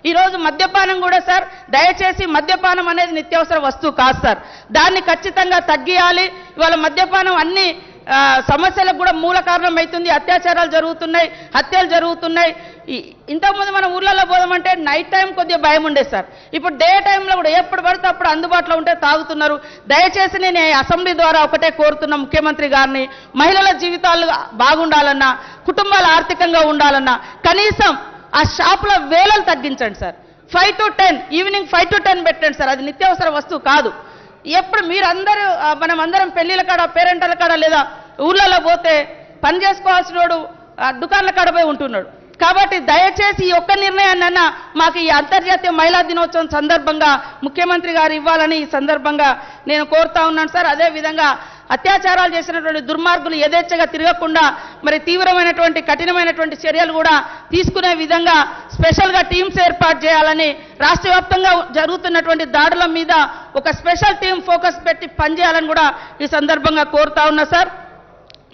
ఈరోజు మద్యపానం కూడా సార్, దయచేసి మద్యపానం అనేది నిత్యావసర వస్తువు కాదు సార్. దాన్ని ఖచ్చితంగా తగ్గియాలి. ఇవాళ మద్యపానం అన్ని సమస్యలకు కూడా మూల కారణం అవుతుంది. అత్యాచారాలు జరుగుతున్నాయి, హత్యలు జరుగుతున్నాయి. ఇంతకుముందు మన ఊర్లలో పోదామంటే నైట్ టైం కొద్దిగా భయం ఉండేది సార్. ఇప్పుడు డే టైంలో కూడా ఎప్పుడు పడితే అప్పుడు అందుబాటులో ఉంటే తాగుతున్నారు. దయచేసి నేను అసెంబ్లీ ద్వారా ఒకటే కోరుతున్నా ముఖ్యమంత్రి గారిని, మహిళల జీవితాలు బాగుండాలన్నా, కుటుంబాలు ఆర్థికంగా ఉండాలన్నా కనీసం ఆ షాపుల వేలలు తగ్గించండి సార్. 5 to 10 ఈవినింగ్ 5 to 10 పెట్టండి సార్. అది నిత్యావసర వస్తువు కాదు. ఎప్పుడు మీరందరూ మనం అందరం పెళ్లిళ్ళ కాడ, పేరెంటల కాడ లేదా ఊళ్ళలో పోతే పని చేసుకోవాల్సిన వాడు దుకాణాల కాడ పోయి ఉంటున్నాడు. కాబట్టి దయచేసి ఈ ఒక్క నిర్ణయాన్నైనా మాకు ఈ అంతర్జాతీయ మహిళా దినోత్సవం సందర్భంగా ముఖ్యమంత్రి గారు ఇవ్వాలని ఈ సందర్భంగా నేను కోరుతా ఉన్నాను సార్. అదేవిధంగా అత్యాచారాలు చేసినటువంటి దుర్మార్గులు యథేచ్ఛగా తిరగకుండా మరి తీవ్రమైనటువంటి కఠినమైనటువంటి చర్యలు కూడా తీసుకునే విధంగా స్పెషల్గా టీమ్స్ ఏర్పాటు చేయాలని, రాష్ట్ర వ్యాప్తంగా జరుగుతున్నటువంటి దాడుల మీద ఒక స్పెషల్ టీం ఫోకస్ పెట్టి పనిచేయాలని కూడా ఈ సందర్భంగా కోరుతా ఉన్నా సార్.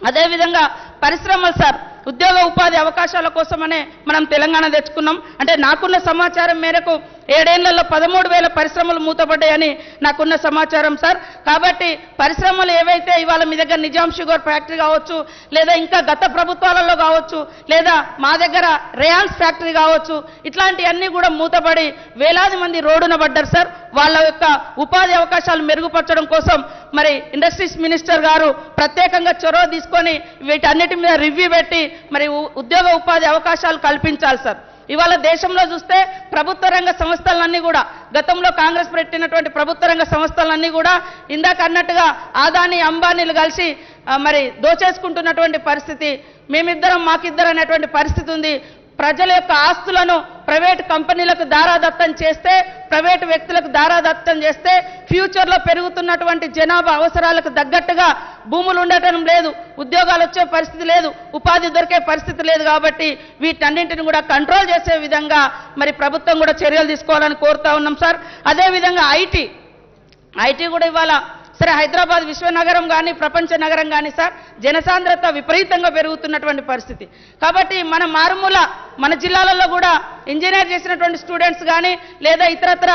అదేవిధంగా పరిశ్రమలు సార్, ఉద్యోగ ఉపాధి అవకాశాల కోసమనే మనం తెలంగాణ తెచ్చుకున్నాం. అంటే నాకున్న సమాచారం మేరకు 7 ఏళ్లలో 13,000 పరిశ్రమలు మూతపడ్డాయని నాకున్న సమాచారం సార్. కాబట్టి పరిశ్రమలు ఏవైతే ఇవాళ మీ దగ్గర నిజాం షుగర్ ఫ్యాక్టరీ కావచ్చు, లేదా ఇంకా గత ప్రభుత్వాలలో కావచ్చు, లేదా మా దగ్గర రేయాన్స్ ఫ్యాక్టరీ కావచ్చు, ఇట్లాంటివన్నీ కూడా మూతపడి వేలాది మంది రోడ్డున పడ్డారు సార్. వాళ్ళ యొక్క ఉపాధి అవకాశాలు మెరుగుపరచడం కోసం మరి ఇండస్ట్రీస్ మినిస్టర్ గారు ప్రత్యేకంగా చొరవ తీసుకొని వీటన్నిటి మీద రివ్యూ పెట్టి మరి ఉద్యోగ ఉపాధి అవకాశాలు కల్పించాలి సార్. ఇవాళ దేశంలో చూస్తే ప్రభుత్వ రంగ సంస్థలన్నీ కూడా గతంలో కాంగ్రెస్ పెట్టినటువంటి ప్రభుత్వ రంగ సంస్థలన్నీ కూడా ఇందాక అన్నట్టుగా ఆదాని అంబానీలు కలిసి మరి దోచేసుకుంటున్నటువంటి పరిస్థితి, మేమిద్దరం మాకిద్దరం అనేటువంటి పరిస్థితి ఉంది. ప్రజల యొక్క ఆస్తులను ప్రైవేట్ కంపెనీలకు దారాదత్తం చేస్తే, ప్రైవేటు వ్యక్తులకు దారాదత్తం చేస్తే ఫ్యూచర్లో పెరుగుతున్నటువంటి జనాభా అవసరాలకు తగ్గట్టుగా భూములు ఉండటం లేదు, ఉద్యోగాలు వచ్చే పరిస్థితి లేదు, ఉపాధి దొరికే పరిస్థితి లేదు. కాబట్టి వీటన్నింటిని కూడా కంట్రోల్ చేసే విధంగా మరి ప్రభుత్వం కూడా చర్యలు తీసుకోవాలని కోరుతా ఉన్నాం సార్. అదేవిధంగా ఐటీ కూడా ఇవాళ సరే హైదరాబాద్ విశ్వనగరం కానీ ప్రపంచ నగరం కానీ సార్, జనసాంద్రత విపరీతంగా పెరుగుతున్నటువంటి పరిస్థితి. కాబట్టి మన మారుమూల మన జిల్లాలలో కూడా ఇంజనీర్ చేసినటువంటి స్టూడెంట్స్ కానీ లేదా ఇతరత్ర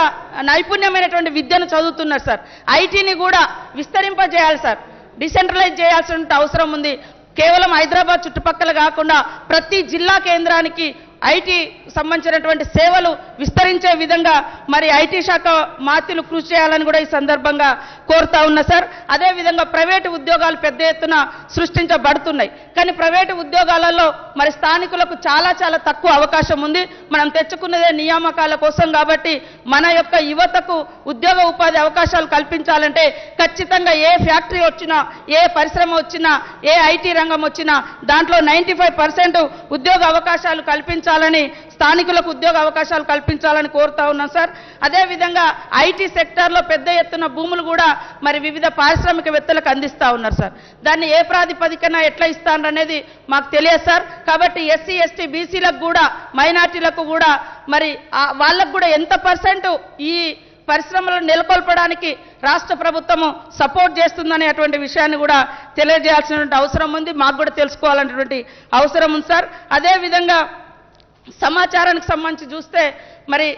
నైపుణ్యమైనటువంటి విద్యను చదువుతున్నారు సార్. ఐటీని కూడా విస్తరింపజేయాలి సార్, డిసెంట్రలైజ్ చేయాల్సిన అవసరం ఉంది. కేవలం హైదరాబాద్ చుట్టుపక్కల కాకుండా ప్రతి జిల్లా కేంద్రానికి ఐటీ సంబంధించినటువంటి సేవలు విస్తరించే విధంగా మరి ఐటీ శాఖ మాత్యులు కృషి చేయాలని కూడా ఈ సందర్భంగా కోరుతా ఉన్నా సార్. అదేవిధంగా ప్రైవేటు ఉద్యోగాలు పెద్ద ఎత్తున సృష్టించబడుతున్నాయి. కానీ ప్రైవేటు ఉద్యోగాలలో మరి స్థానికులకు చాలా తక్కువ అవకాశం ఉంది. మనం తెచ్చుకున్నదే నియామకాల కోసం. కాబట్టి మన యొక్క యువతకు ఉద్యోగ ఉపాధి అవకాశాలు కల్పించాలంటే ఖచ్చితంగా ఏ ఫ్యాక్టరీ వచ్చినా, ఏ పరిశ్రమ వచ్చినా, ఏ ఐటీ రంగం వచ్చినా దాంట్లో 95% ఉద్యోగ అవకాశాలు కల్పించాలని, స్థానికులకు ఉద్యోగ అవకాశాలు కల్పించాలని కోరుతా ఉన్నాం సార్. అదేవిధంగా ఐటీ సెక్టార్లో పెద్ద ఎత్తున భూములు కూడా మరి వివిధ పారిశ్రామికవేత్తలకు అందిస్తూ ఉన్నారు సార్. దాన్ని ఏ ప్రాతిపదికన ఎట్లా ఇస్తారనేది మాకు తెలియదు సార్. కాబట్టి ఎస్సీ ఎస్టీ బీసీలకు కూడా, మైనార్టీలకు కూడా మరి వాళ్ళకు కూడా ఎంత % ఈ పరిశ్రమలను నెలకొల్పడానికి రాష్ట్ర ప్రభుత్వము సపోర్ట్ చేస్తుందనేటువంటి విషయాన్ని కూడా తెలియజేయాల్సినటువంటి అవసరం ఉంది. మాకు కూడా తెలుసుకోవాలనేటువంటి అవసరం ఉంది సార్. అదేవిధంగా సమాచారానికి సంబంధించి చూస్తే మరి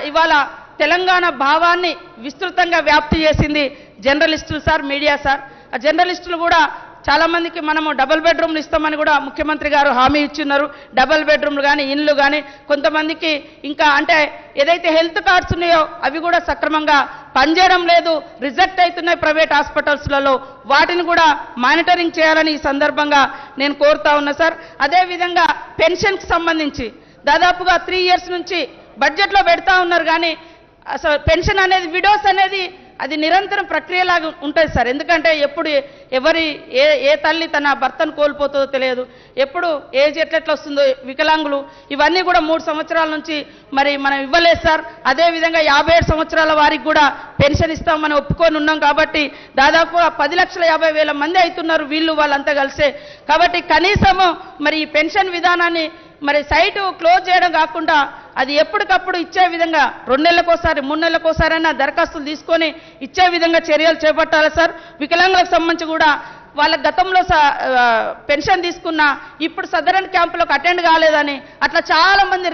ఇవాళ తెలంగాణ భావాన్ని విస్తృతంగా వ్యాప్తి చేసింది జర్నలిస్టులు సార్, మీడియా సార్. ఆ జర్నలిస్టులు కూడా చాలామందికి మనము డబుల్ బెడ్రూమ్లు ఇస్తామని కూడా ముఖ్యమంత్రి గారు హామీ ఇచ్చిన్నారు. డబుల్ బెడ్రూమ్లు కానీ, ఇండ్లు కానీ, కొంతమందికి ఇంకా అంటే ఏదైతే హెల్త్ కార్డ్స్ ఉన్నాయో అవి కూడా సక్రమంగా పనిచేయడం లేదు, రిజెక్ట్ అవుతున్నాయి ప్రైవేట్ హాస్పిటల్స్లలో. వాటిని కూడా మానిటరింగ్ చేయాలని ఈ సందర్భంగా నేను కోరుతా ఉన్నా సార్. అదేవిధంగా పెన్షన్కి సంబంధించి దాదాపుగా 3 years నుంచి బడ్జెట్లో పెడతా ఉన్నారు. కానీ అసలు పెన్షన్ అనేది, విడోస్ అనేది అది నిరంతరం ప్రక్రియలాగా ఉంటుంది సార్. ఎందుకంటే ఎప్పుడు ఏ తల్లి తన భర్తను కోల్పోతుందో తెలియదు, ఎప్పుడు ఏజ్ ఎట్లెట్లా వస్తుందో, వికలాంగులు ఇవన్నీ కూడా 3 సంవత్సరాల నుంచి మరి మనం ఇవ్వలేదు సార్. అదేవిధంగా 57 సంవత్సరాల వారికి కూడా పెన్షన్ ఇస్తామని ఒప్పుకొని ఉన్నాం. కాబట్టి దాదాపు 10,50,000 మంది అవుతున్నారు వీళ్ళు వాళ్ళంతా కలిసే. కాబట్టి కనీసము మరి ఈ పెన్షన్ విధానాన్ని మరి సైటు క్లోజ్ చేయడం కాకుండా అది ఎప్పటికప్పుడు ఇచ్చే విధంగా 2 నెలలకోసారి 3 నెలలకోసారైనా దరఖాస్తులు తీసుకొని ఇచ్చే విధంగా చర్యలు చేపట్టాలి సార్. వికలాంగులకు సంబంధించి కూడా వాళ్ళ గతంలో పెన్షన్ తీసుకున్నా ఇప్పుడు సదరన్ క్యాంపులకు అటెండ్ కాలేదని అట్లా చాలా మంది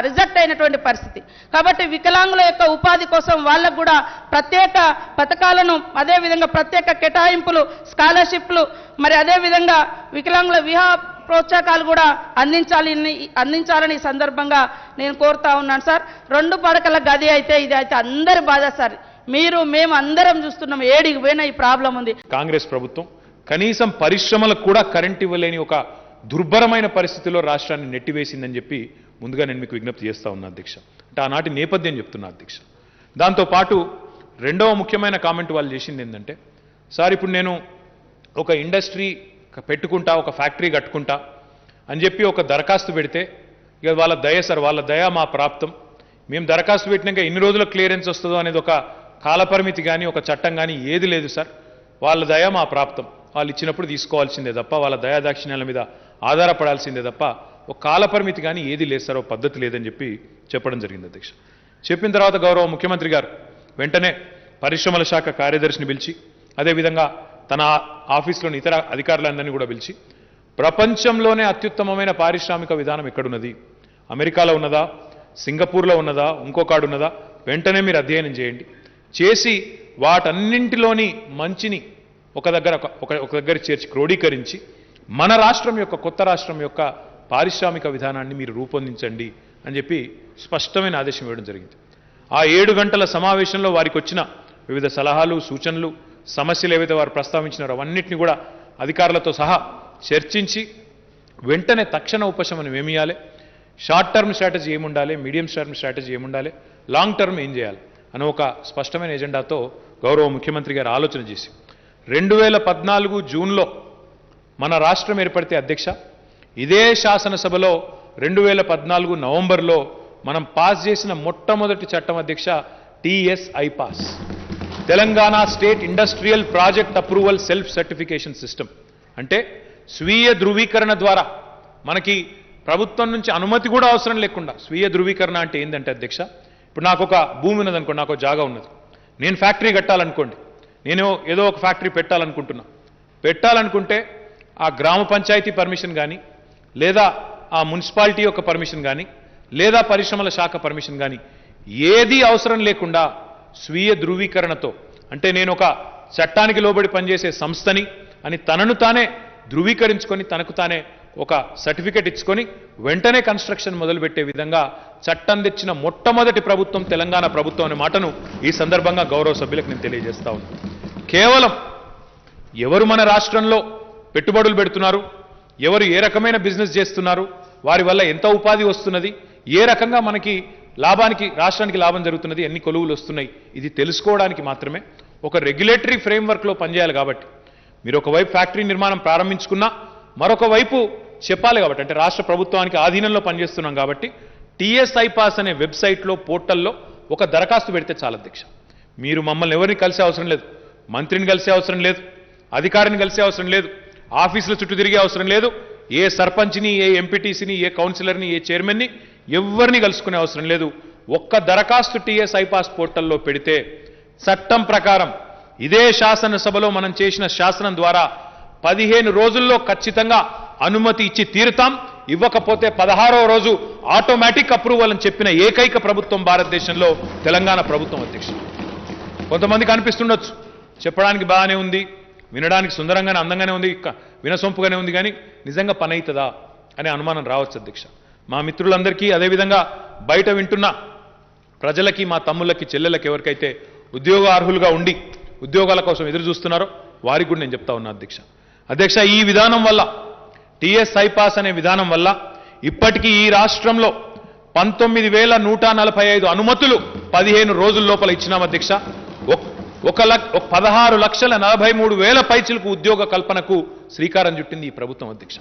రిజెక్ట్ అయినటువంటి పరిస్థితి. కాబట్టి వికలాంగుల యొక్క ఉపాధి కోసం వాళ్ళకు కూడా ప్రత్యేక పథకాలను, అదేవిధంగా ప్రత్యేక కేటాయింపులు, స్కాలర్షిప్లు, మరి అదేవిధంగా వికలాంగుల వివాహ ప్రోత్సాహకాలు కూడా అందించాలని ఈ సందర్భంగా నేను కోరుతా ఉన్నాను సార్. 2 పడకల గది అయితే ఇది అయితే అందరి బాధ సార్. మేము అందరం చూస్తున్నాం, ఏడికి పోయినా ఈ ప్రాబ్లం ఉంది. కాంగ్రెస్ ప్రభుత్వం కనీసం పరిశ్రమలకు కూడా కరెంట్ ఇవ్వలేని ఒక దుర్భరమైన పరిస్థితిలో రాష్ట్రాన్ని నెట్టివేసిందని చెప్పి ముందుగా నేను మీకు విజ్ఞప్తి చేస్తా ఉన్నా అధ్యక్ష. అంటే ఆనాటి నేపథ్యం చెప్తున్నా అధ్యక్ష. దాంతోపాటు రెండవ ముఖ్యమైన కామెంట్ వాళ్ళు చేసింది ఏంటంటే, సార్ ఇప్పుడు నేను ఒక ఇండస్ట్రీ పెట్టుకుంటా, ఒక ఫ్యాక్టరీ కట్టుకుంటా అని చెప్పి ఒక దరఖాస్తు పెడితే ఇక వాళ్ళ దయ సార్, వాళ్ళ దయ మా ప్రాప్తం, మేము దరఖాస్తు పెట్టినాక ఎన్ని రోజుల క్లియరెన్స్ వస్తుందో అనేది ఒక కాలపరిమితి కానీ ఒక చట్టం కానీ ఏది లేదు సార్. వాళ్ళ దయ మా ప్రాప్తం, వాళ్ళు ఇచ్చినప్పుడు తీసుకోవాల్సిందే తప్ప, వాళ్ళ దయాదాక్షిణ్యాల మీద ఆధారపడాల్సిందే తప్ప ఒక కాలపరిమితి కానీ ఏది లేదు సార్, ఒక పద్ధతి లేదని చెప్పి చెప్పడం జరిగింది అధ్యక్ష. చెప్పిన తర్వాత గౌరవ ముఖ్యమంత్రి గారు వెంటనే పరిశ్రమల శాఖ కార్యదర్శిని పిలిచి, అదేవిధంగా తన ఆఫీస్లోని ఇతర అధికారులందరినీ కూడా పిలిచి, ప్రపంచంలోనే అత్యుత్తమమైన పారిశ్రామిక విధానం ఎక్కడున్నది, అమెరికాలో ఉన్నదా, సింగపూర్లో ఉన్నదా, ఇంకొకడు ఉన్నదా, వెంటనే మీరు అధ్యయనం చేయండి, చేసి వాటన్నింటిలోని మంచిని ఒక దగ్గర చేర్చి క్రోడీకరించి మన రాష్ట్రం యొక్క, కొత్త రాష్ట్రం యొక్క పారిశ్రామిక విధానాన్ని మీరు రూపొందించండి అని చెప్పి స్పష్టమైన ఆదేశం ఇవ్వడం జరిగింది. ఆ 7 గంటల సమావేశంలో వారికి వచ్చిన వివిధ సలహాలు, సూచనలు, సమస్యలు ఏవైతే వారు ప్రస్తావించినారో అవన్నింటినీ కూడా అధికారులతో సహా చర్చించి వెంటనే తక్షణ ఉపశమనం ఏమి ఇవ్వాలి, షార్ట్ టర్మ్ స్ట్రాటజీ ఏముండాలి, మీడియం టర్మ్ స్ట్రాటజీ ఏముండాలి, లాంగ్ టర్మ్ ఏం చేయాలి అని ఒక స్పష్టమైన ఎజెండాతో గౌరవ ముఖ్యమంత్రి గారు ఆలోచన చేసి 2014 జూన్లో మన రాష్ట్రం ఏర్పడితే అధ్యక్ష, ఇదే శాసనసభలో 2014 నవంబర్లో మనం పాస్ చేసిన మొట్టమొదటి చట్టం అధ్యక్ష TSI pass, Telangana state industrial project approval self certification system. అంటే స్వీయ ధృవీకరణ ద్వారా మనకి ప్రభుత్వం నుంచి అనుమతి కూడా అవసరం లేకుండా స్వీయ ధృవీకరణ అంటే ఏంటంటే అధ్యక్ష, ఇప్పుడు నాకు ఒక భూమి ఉన్నదనుకోండి, నాకు ఒక జాగా ఉన్నది, నేను ఫ్యాక్టరీ కట్టాలనుకోండి, నేను ఏదో ఒక ఫ్యాక్టరీ పెట్టాలనుకుంటే ఆ గ్రామ పంచాయతీ పర్మిషన్ కానీ, లేదా ఆ మున్సిపాలిటీ యొక్క పర్మిషన్ కానీ, లేదా పరిశ్రమల శాఖ పర్మిషన్ కానీ ఏదీ అవసరం లేకుండా స్వీయ ధృవీకరణతో, అంటే నేను ఒక చట్టానికి లోబడి పనిచేసే సంస్థని అని తనను తానే ధృవీకరించుకొని తనకు తానే ఒక సర్టిఫికెట్ ఇచ్చుకొని వెంటనే కన్స్ట్రక్షన్ మొదలుపెట్టే విధంగా చట్టం తెచ్చిన మొట్టమొదటి ప్రభుత్వం తెలంగాణ ప్రభుత్వం అనే మాటను ఈ సందర్భంగా గౌరవ సభ్యులకు నేను తెలియజేస్తా ఉన్నాను. కేవలం ఎవరు మన రాష్ట్రంలో పెట్టుబడులు పెడుతున్నారు, ఎవరు ఏ రకమైన బిజినెస్ చేస్తున్నారు, వారి వల్ల ఎంత ఉపాధి వస్తున్నది, ఏ రకంగా మనకి రాష్ట్రానికి లాభం జరుగుతున్నది, ఎన్ని కొలువులు వస్తున్నాయి, ఇది తెలుసుకోవడానికి మాత్రమే ఒక రెగ్యులేటరీ ఫ్రేమ్వర్క్లో పనిచేయాలి. కాబట్టి మీరు ఒకవైపు ఫ్యాక్టరీ నిర్మాణం ప్రారంభించుకున్నా మరొక వైపు చెప్పాలి కాబట్టి, అంటే రాష్ట్ర ప్రభుత్వానికి ఆధీనంలో పనిచేస్తున్నాం కాబట్టి టీఎస్ఐ పాస్ అనే వెబ్సైట్లో, పోర్టల్లో ఒక దరఖాస్తు పెడితే చాలా అధ్యక్ష. మీరు మమ్మల్ని ఎవరిని కలిసే అవసరం లేదు, మంత్రిని కలిసే అవసరం లేదు, అధికారిని కలిసే అవసరం లేదు, ఆఫీసుల చుట్టూ తిరిగే అవసరం లేదు, ఏ సర్పంచ్ని, ఏ ఎంపీటీసీని, ఏ కౌన్సిలర్ని, ఏ చైర్మన్ని ఎవరిని కలుసుకునే అవసరం లేదు. ఒక్క దరఖాస్తు టీఎస్ఐ పాస్ పోర్టల్లో పెడితే చట్టం ప్రకారం ఇదే శాసనసభలో మనం చేసిన శాసనం ద్వారా 15 రోజుల్లో ఖచ్చితంగా అనుమతి ఇచ్చి తీరుతాం. ఇవ్వకపోతే 16వ రోజు ఆటోమేటిక్ అప్రూవల్ అని చెప్పిన ఏకైక ప్రభుత్వం భారతదేశంలో తెలంగాణ ప్రభుత్వం అధ్యక్ష. కొంతమందికి అనిపిస్తుండొచ్చు చెప్పడానికి బాగానే ఉంది, వినడానికి సుందరంగానే అందంగానే ఉంది, వినసొంపుగానే ఉంది, కానీ నిజంగా పని అవుతుందా అనే అనుమానం రావచ్చు అధ్యక్ష. మా మిత్రులందరికీ, అదేవిధంగా బయట వింటున్న ప్రజలకి, మా తమ్ముళ్ళకి, చెల్లెళ్ళకి ఎవరికైతే ఉద్యోగ అర్హులుగా ఉండి ఉద్యోగాల కోసం ఎదురు చూస్తున్నారో వారికి కూడా నేను చెప్తా ఉన్నా అధ్యక్ష, ఈ విధానం వల్ల, టీఎస్ఐ పాస్ అనే విధానం వల్ల ఇప్పటికీ ఈ రాష్ట్రంలో 19,145 అనుమతులు 15 రోజుల లోపల ఇచ్చినాం అధ్యక్ష. 16,43,000 పైచిలకు ఉద్యోగ కల్పనకు శ్రీకారం చుట్టింది ఈ ప్రభుత్వం అధ్యక్ష.